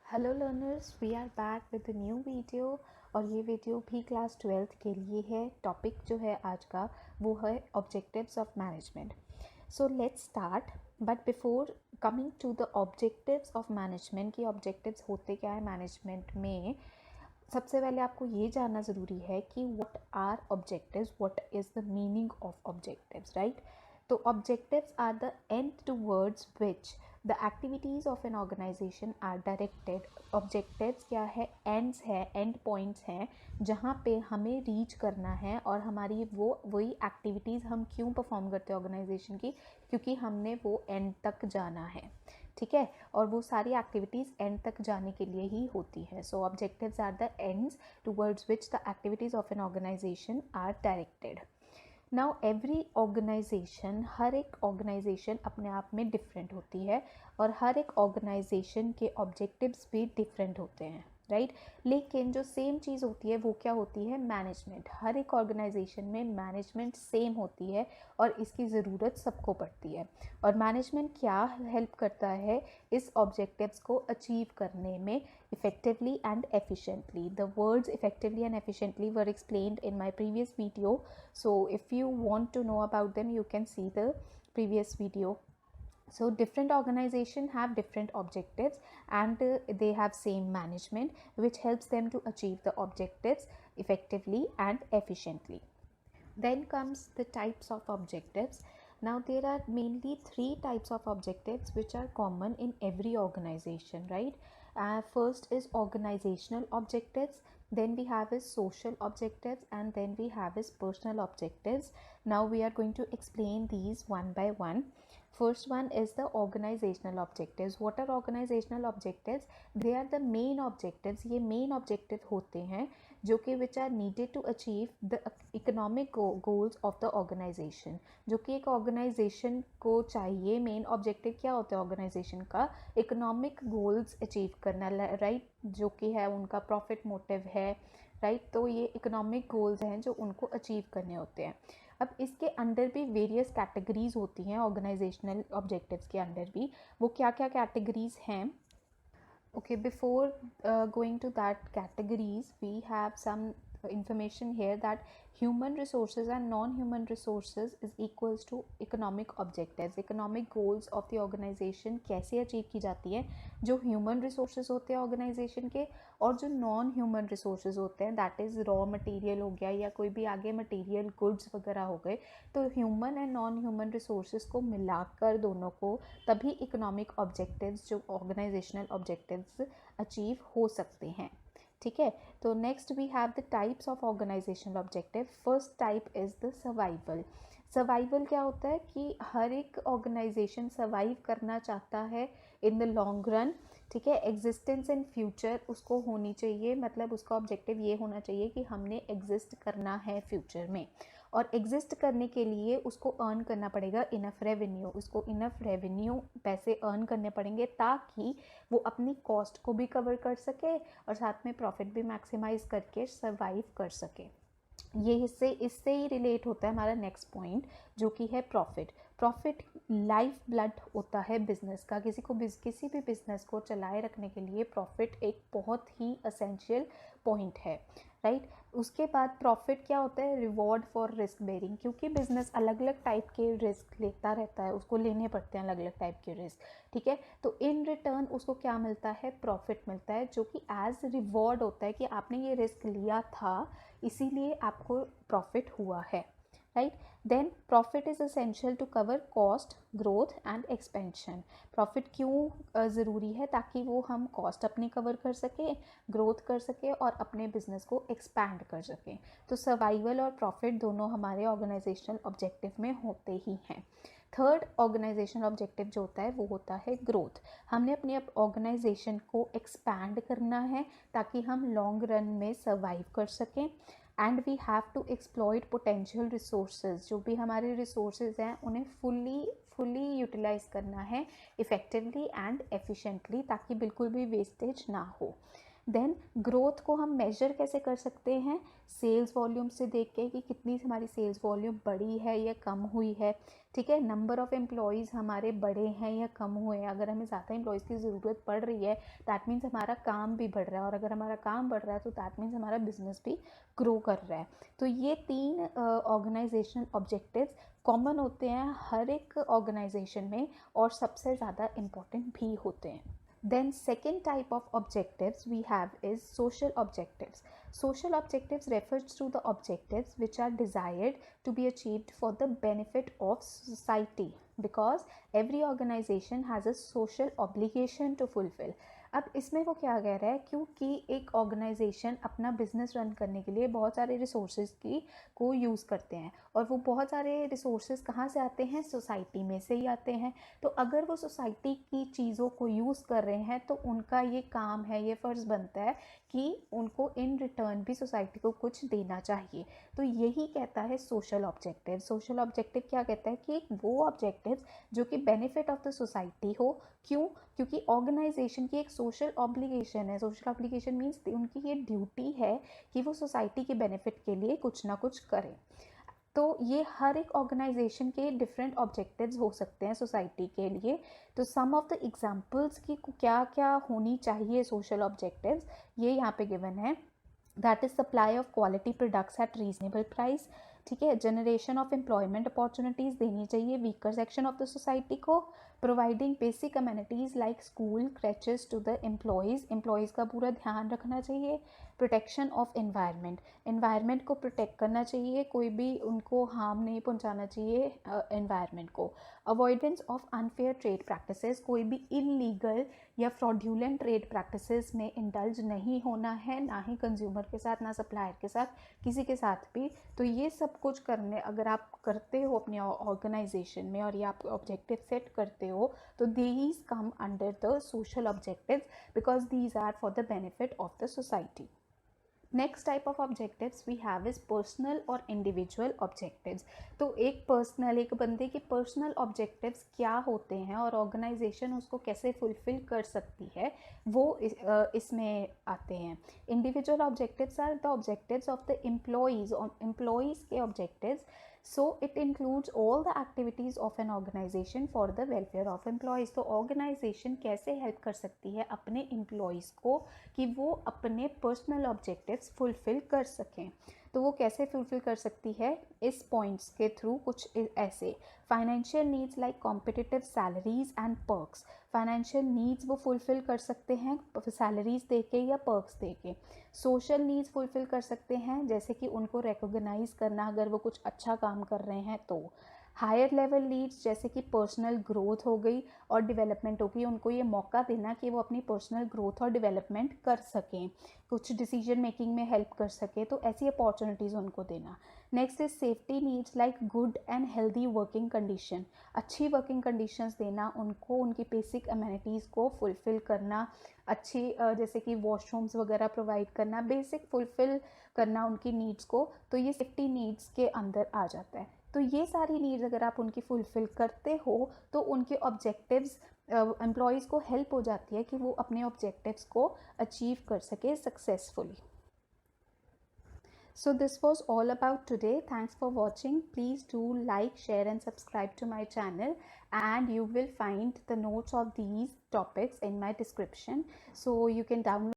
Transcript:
Hello learners, we are back with new video. और ये video भी क्लास 12th के लिए है। टॉपिक जो है आज का वो है objectives of management. So let's start. But before coming to the objectives of management कि ऑब्जेक्टिव्स होते क्या है मैनेजमेंट में, सबसे पहले आपको ये जानना ज़रूरी है कि what are objectives, what is the meaning of objectives, right. तो objectives are the end towards which the activities of an organisation are directed. ऑब्जेक्टिव्स क्या है? एंड्स है, एंड पॉइंट्स हैं जहाँ पे हमें रीच करना है और हमारी वही एक्टिविटीज़ हम क्यों परफॉर्म करते हैं ऑर्गेनाइजेशन की, क्योंकि हमने वो एंड तक जाना है, ठीक है। और वो सारी एक्टिविटीज़ एंड तक जाने के लिए ही होती है। So objectives are the ends towards which the activities of an organisation are directed. Now every organisation, हर एक ऑर्गेनाइजेशन अपने आप में डिफरेंट होती है और हर एक ऑर्गेनाइजेशन के ऑब्जेक्टिव्स भी डिफरेंट होते हैं, राइट। लेकिन जो सेम चीज़ होती है वो क्या होती है? मैनेजमेंट। हर एक ऑर्गेनाइजेशन में मैनेजमेंट सेम होती है और इसकी ज़रूरत सबको पड़ती है। और मैनेजमेंट क्या हेल्प करता है इस ऑब्जेक्टिव्स को अचीव करने में? effectively and efficiently. The words effectively and efficiently were explained in my previous video, so if you want to know about them you can see the previous video. So different organizations have different objectives and they have same management which helps them to achieve the objectives effectively and efficiently. Then comes the types of objectives. Now there are mainly three types of objectives which are common in every organization, right. First is organizational objectives, then we have is social objectives, and then we have is personal objectives. Now we are going to explain these one by one. First one is the organizational objectives. What are organizational objectives? They are the main objectives. ये main objective होते हैं जो कि which are needed to achieve the economic goals of the organization. जो कि एक organization को चाहिए, main objective क्या होता है organization का? economic goals achieve करना, right, जो कि है उनका profit motive है, right। तो ये economic goals हैं जो उनको achieve करने होते हैं। अब इसके अंदर भी वेरियस कैटेगरीज होती हैं ऑर्गेनाइजेशनल ऑब्जेक्टिव्स के अंदर भी। वो क्या क्या कैटेगरीज हैं? Okay, before going to that categories, we have some information here that human resources and non-human resources is equals to economic objectives. Economic goals of the organization कैसे अचीव की जाती है? जो human resources होते हैं organization के और जो non-human resources होते हैं, that is raw material हो गया या कोई भी आगे material goods वगैरह हो गए, तो human and non-human resources को मिलाकर दोनों को तभी economic objectives जो organizational objectives अचीव हो सकते हैं, ठीक है। तो next we have the types of organizational objective. First type is the survival. Survival क्या होता है कि हर एक ऑर्गेनाइजेशन सर्वाइव करना चाहता है इन द लॉन्ग रन, ठीक है। एग्जिस्टेंस इन फ्यूचर उसको होनी चाहिए, मतलब उसका ऑब्जेक्टिव ये होना चाहिए कि हमने एग्जिस्ट करना है फ्यूचर में, और एग्जिस्ट करने के लिए उसको अर्न करना पड़ेगा इनफ रेवेन्यू। उसको इनफ रेवेन्यू पैसे अर्न करने पड़ेंगे ताकि वो अपनी कॉस्ट को भी कवर कर सके और साथ में प्रॉफिट भी मैक्सिमाइज करके सर्वाइव कर सके। ये इससे ही रिलेट होता है हमारा नेक्स्ट पॉइंट जो कि है प्रॉफिट। प्रॉफिट लाइफ ब्लड होता है बिजनेस का। किसी भी बिजनेस को चलाए रखने के लिए प्रॉफिट एक बहुत ही असेंशियल पॉइंट है, राइट। उसके बाद प्रॉफिट क्या होता है? रिवॉर्ड फॉर रिस्क बेरिंग, क्योंकि बिजनेस अलग अलग टाइप के रिस्क लेता रहता है, उसको लेने पड़ते हैं अलग अलग टाइप के रिस्क, ठीक है। तो इन रिटर्न उसको क्या मिलता है? प्रॉफिट मिलता है, जो कि एज रिवॉर्ड होता है कि आपने ये रिस्क लिया था इसीलिए आपको प्रॉफिट हुआ है, right. Then profit is essential to cover cost, growth and expansion. Profit क्यों ज़रूरी है? ताकि वो हम कॉस्ट अपनी कवर कर सकें, ग्रोथ कर सकें और अपने बिजनेस को एक्सपैंड कर सकें। तो सर्वाइवल और प्रॉफिट दोनों हमारे ऑर्गेनाइजेशनल ऑब्जेक्टिव में होते ही हैं। थर्ड ऑर्गेनाइजेशनल ऑब्जेक्टिव जो होता है वो होता है ग्रोथ। हमने अपनी ऑर्गेनाइजेशन को एक्सपैंड करना है ताकि हम लॉन्ग रन में सर्वाइव कर सकें। And we have to exploit potential resources. जो भी हमारे रिसोर्सेज हैं उन्हें फुली यूटिलाइज करना है इफ़ेक्टिवली एंड एफिशिएंटली, ताकि बिल्कुल भी वेस्टेज ना हो। देन ग्रोथ को हम मेजर कैसे कर सकते हैं, सेल्स वॉल्यूम से देख के कि कितनी हमारी सेल्स वॉल्यूम बढ़ी है या कम हुई है, ठीक है। नंबर ऑफ़ एम्प्लॉयज़ हमारे बढ़े हैं या कम हुए हैं, अगर हमें ज़्यादा एम्प्लॉयज़ की ज़रूरत पड़ रही है दैट मीन्स हमारा काम भी बढ़ रहा है, और अगर हमारा काम बढ़ रहा है तो दैट मीन्स हमारा बिजनेस भी ग्रो कर रहा है। तो ये 3 ऑर्गेनाइजेशनल ऑब्जेक्टिव्स कॉमन होते हैं हर एक ऑर्गेनाइजेशन में और सबसे ज़्यादा इम्पॉर्टेंट भी होते हैं। Then second type of objectives we have is social objectives. Social objectives refers to the objectives which are desired to be achieved for the benefit of society, because every organization has a social obligation to fulfill. अब इसमें वो क्या कह रहा है, क्योंकि एक organisation अपना बिजनेस रन करने के लिए बहुत सारे रिसोर्सेज को यूज़ करते हैं, और वो बहुत सारे रिसोर्सेज कहाँ से आते हैं, सोसाइटी में से ही आते हैं। तो अगर वो सोसाइटी की चीज़ों को यूज़ कर रहे हैं तो उनका ये काम है, ये फ़र्ज़ बनता है कि उनको इन रिटर्न भी सोसाइटी को कुछ देना चाहिए। तो यही कहता है सोशल ऑब्जेक्टिव। सोशल ऑब्जेक्टिव क्या कहता है कि वो ऑब्जेक्टिव्स जो कि बेनिफिट ऑफ द सोसाइटी हो। क्यों? क्योंकि ऑर्गेनाइजेशन की एक सोशल ऑब्लिगेशन है। सोशल ऑब्लिगेशन मीन्स उनकी ये ड्यूटी है कि वो सोसाइटी के बेनिफिट के लिए कुछ ना कुछ करें। तो ये हर एक ऑर्गेनाइजेशन के डिफरेंट ऑब्जेक्टिव्स हो सकते हैं सोसाइटी के लिए। तो सम ऑफ द एग्जांपल्स की क्या क्या होनी चाहिए सोशल ऑब्जेक्टिव्स, ये यहाँ पे गिवन है। That is supply of quality products at reasonable price, ठीक है। जनरेशन ऑफ एम्प्लॉयमेंट अपॉर्चुनिटीज़ देनी चाहिए weaker section of the society को। Providing basic amenities like school crèches to the employees का पूरा ध्यान रखना चाहिए। प्रोटेक्शन ऑफ एनवायरनमेंट को प्रोटेक्ट करना चाहिए, कोई भी उनको हार्म नहीं पहुंचाना चाहिए एनवायरनमेंट को। Avoidance of unfair trade practices, कोई भी इनलीगल या फ्रॉड्यूलेंट ट्रेड प्रैक्टिसेस में इंडल्ज नहीं होना है, ना ही कंज्यूमर के साथ, ना सप्लायर के साथ, किसी के साथ भी। तो ये सब कुछ करने अगर आप करते हो अपने ऑर्गेनाइजेशन में और ये आप ऑब्जेक्टिव सेट करते हो तो these come under the social objectives because these are for the benefit of the society. Next type of objectives we have is personal और इंडिविजुअल ऑब्जेक्टिव्स। तो एक बंदे के पर्सनल ऑब्जेक्टिव्स क्या होते हैं और ऑर्गेनाइजेशन उसको कैसे फुलफिल कर सकती है, वो इसमें आते हैं। Individual objectives are the objectives of the employees के objectives. So it includes all the activities of an organization for the welfare of employees. तो organization कैसे help कर सकती है अपने employees को कि वो अपने personal objectives fulfill कर सकें। तो वो कैसे फुलफिल कर सकती है, इस पॉइंट्स के थ्रू कुछ ऐसे। Financial needs like competitive salaries and perks, financial needs वो फुलफिल कर सकते हैं सैलरीज दे के या पर्क्स दे के। सोशल नीड्स फुलफिल कर सकते हैं जैसे कि उनको रिकॉग्नाइज करना अगर वो कुछ अच्छा काम कर रहे हैं तो। हायर लेवल नीड्स जैसे कि पर्सनल ग्रोथ हो गई और डेवलपमेंट हो गई, उनको ये मौका देना कि वो अपनी पर्सनल ग्रोथ और डेवलपमेंट कर सकें, कुछ डिसीजन मेकिंग में हेल्प कर सके, तो ऐसी अपॉर्चुनिटीज़ उनको देना। Next is safety needs like good and healthy working condition, अच्छी वर्किंग कंडीशंस देना उनको, उनकी बेसिक अमेनिटीज़ को फुलफिल करना, अच्छी जैसे कि वॉशरूम्स वगैरह प्रोवाइड करना, बेसिक फुलफिल करना उनकी नीड्स को, तो ये सेफ्टी नीड्स के अंदर आ जाता है। तो ये सारी नीड्स अगर आप उनकी फुलफिल करते हो तो उनके ऑब्जेक्टिव्स एम्प्लॉयज़ को हेल्प हो जाती है कि वो अपने ऑब्जेक्टिव्स को अचीव कर सके successfully. So this was all about today. Thanks for watching. Please do like, share and subscribe to my channel, and you will find the notes of these topics in my description, so you can download